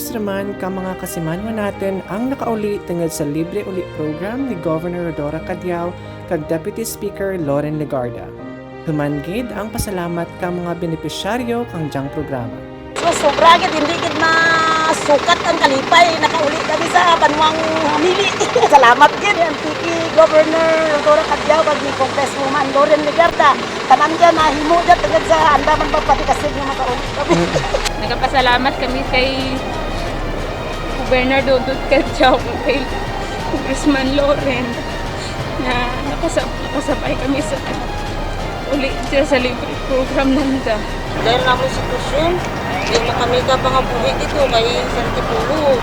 Maayos raman ka mga kasimanwa natin ang nakauli tungod sa libre uli program ni Governor Rodora Cadiao kag Deputy Speaker Loren Legarda. Human gid ang pasalamat ka mga benepisyaryo kang diyang programa. So sobra gid hindi gid masukat ang kalipay nakauli kami sa Banwang Hamili. Salamat gid ang Tiki Governor Rodora Cadiao kag ni Congresswoman Loren Legarda. Tanan dyan nahimo dyan tungod sa andaman papadikasig nga makauli kami. Nagpasalamat kami kay Governor Dodot Cadiao kay Congressman Loren na nakasabay kami sa uli sa libre program nanda. Dahil namin sitwasyon, hindi mo kami ka pangabuhi dito kay San Tipulo.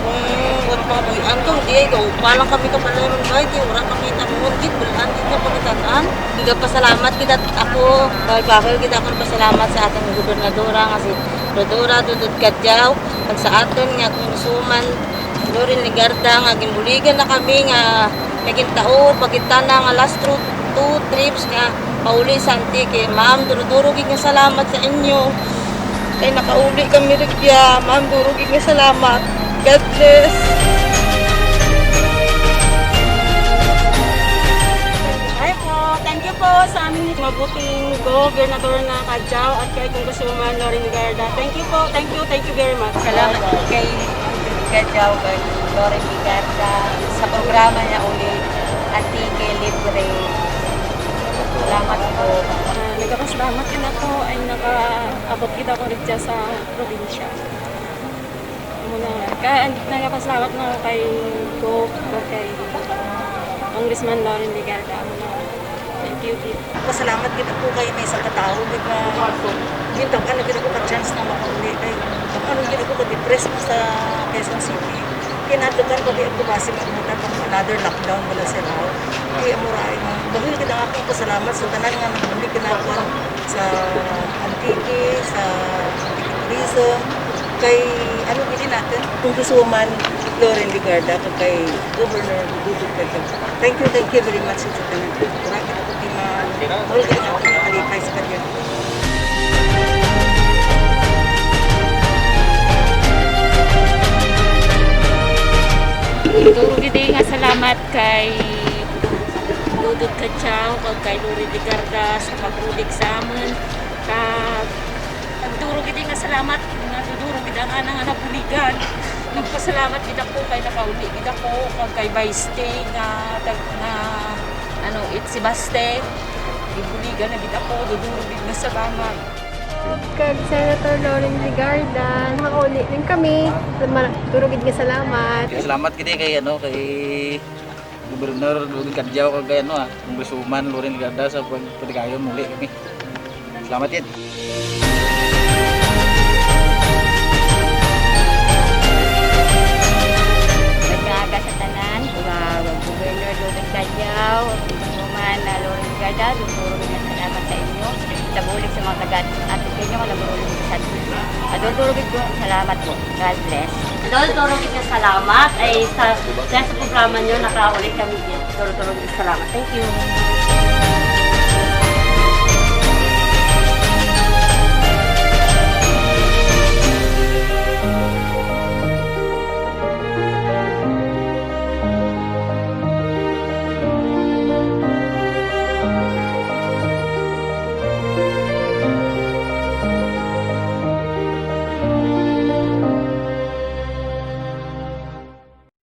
Kung wala mga buhian ko, hindi ay palang kami ka pala ng bahay, wala kami tanunod dito, bulan dito pagkatataan. Hindi pa salamat kita ako, bakal kita akong pasalamat sa ating gobernadora kasi Rodora Dodot Cadiao, at sa atin nga Congresswoman Loren Legarda, nga gimbuligan na kami nga naging taon, pagkitana nga last 2 trips nga pauli sa Antique. Ma'am, durugig nga salamat sa inyo. Kay nakauli kami rigya. Ma'am, durugig nga salamat. God bless. Ay po, thank you po sa aming mabuting Gobernador na Cadiao at kay Congresswoman Loren Legarda. Thank you po, thank you very much. Salamat po kay Cadiao, kay Loren Legarda sa programa niya ulit, Antique Libre. Salamat po. Nagpasalamat din ako ay nakaabot kita ko rin dyan sa probinsya. Nagpasalamat na ako kay Go, kay Congressman Loren Legarda. Thank you. Pasalamat kita po kayo may isang katao. Gintaw ka na kita ko ka-chance na makauli. Ano kita ko ka-depress mo sa Quezon City. Kinatukan ko di ako base magmutan pang another lockdown wala sila. Kaya amuray mo. Bahil kita nga akong pasalamat sa tanan nga nagmuli kinatuan sa Antique, sa Antique Tourism, kay ano gini natin, Congresswoman Loren Legarda, kay Governor Dodot Cadiao. Thank you very much sa tanan. Mura kita ko timan. Mahal kita akong nakalipay sa kanya. Duro gid nga salamat kay Dodot Cadiao kag kay Loren Legarda sa pagrulig sa amon. Kag duro gid nga salamat nga duro gid nga nabuligan. Nagpasalamat gid ako kay nakauli gid ako kag kay Baiste nga si Baste. Gibuligan na gid ako, duro gid nga salamat. Kag Senator Loren Legarda, nakauli din kami. Turugid nga salamat. Salamat kini kay kay Gobernador Dodot Cadiao kag Congresswoman Loren Legarda sa pagpadigayon muli kami. Salamat yan. Nagkaaga sa tanan, Governor Dodot Cadiao, Congresswoman Loren Legarda, duturo nga salamat sa inyo. Nabulig sa mga taga-atin kayo, nabulig sa atin. Adol-turugid ko, salamat po. God bless. Adol-turugid nga salamat ay sa programa nyo nakaulit kami dito. Adol-turugid salamat. Thank you.